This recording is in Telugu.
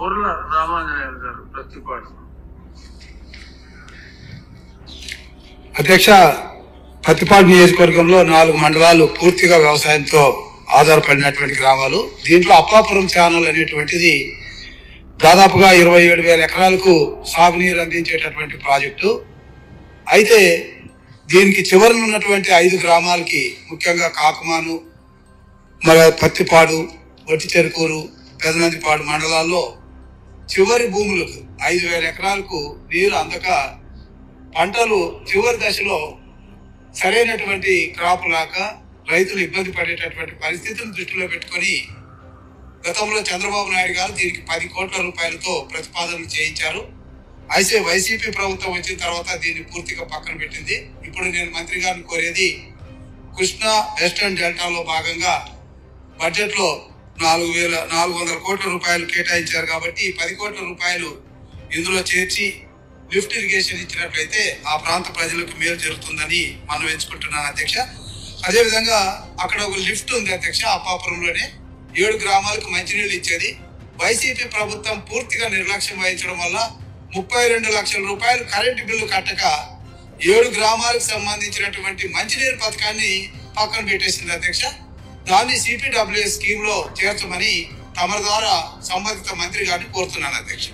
బొర్ల రామాంజనేయులు గారు ప్రతిపాడు. అధ్యక్ష, పత్తిపాడు నియోజకవర్గంలో 4 మండలాలు పూర్తిగా వ్యవసాయంతో ఆధారపడినటువంటి గ్రామాలు. దీంట్లో అప్పాపురం ఛానల్ అనేటువంటిది దాదాపుగా 27,000 ఎకరాలకు సాగునీరు అందించేటటువంటి ప్రాజెక్టు. అయితే దీనికి చివరన ఉన్నటువంటి 5 గ్రామాలకి, ముఖ్యంగా కాకుమాను, పత్తిపాడు, వట్టి చెరుకూరు, పెదనందిపాడు మండలాల్లో చివరి భూములకు 5,000 ఎకరాలకు నీరు అందక పంటలు చివరి దశలో సరైనటువంటి క్రాప్ రాక రైతులు ఇబ్బంది పడేటటువంటి పరిస్థితిని దృష్టిలో పెట్టుకొని గతంలో చంద్రబాబు నాయుడు గారు దీనికి 10 కోట్ల రూపాయలతో ప్రతిపాదనలు చేయించారు. అయితే వైసీపీ ప్రభుత్వం వచ్చిన తర్వాత దీన్ని పూర్తిగా పక్కన పెట్టింది. ఇప్పుడు నేను మంత్రి గారిని కోరేది, కృష్ణా వెస్టర్న్ డెల్టాలో భాగంగా బడ్జెట్లో 4,400 కోట్ల రూపాయలు కేటాయించారు కాబట్టి 10 కోట్ల రూపాయలు ఇందులో చేర్చి లిఫ్ట్ ఇరిగేషన్ ఇచ్చినట్లయితే ఆ ప్రాంత ప్రజలకు మేలు జరుగుతుందని మనం ఎంచుకుంటున్నాను అధ్యక్ష. అదేవిధంగా అక్కడ ఒక లిఫ్ట్ ఉంది అధ్యక్ష, అప్పాపురంలోనే 7 గ్రామాలకు మంచినీళ్ళు ఇచ్చేది. వైసీపీ ప్రభుత్వం పూర్తిగా నిర్లక్ష్యం వహించడం వల్ల 32 లక్షల రూపాయలు కరెంటు బిల్లు కట్టక 7 గ్రామాలకు సంబంధించినటువంటి మంచినీరు పథకాన్ని పక్కన పెట్టేసింది అధ్యక్ష. దాన్ని CPWS స్కీమ్ లో చేర్చమని తమ ద్వారా సంబంధిత మంత్రి గారిని కోరుతున్నాను అధ్యక్ష.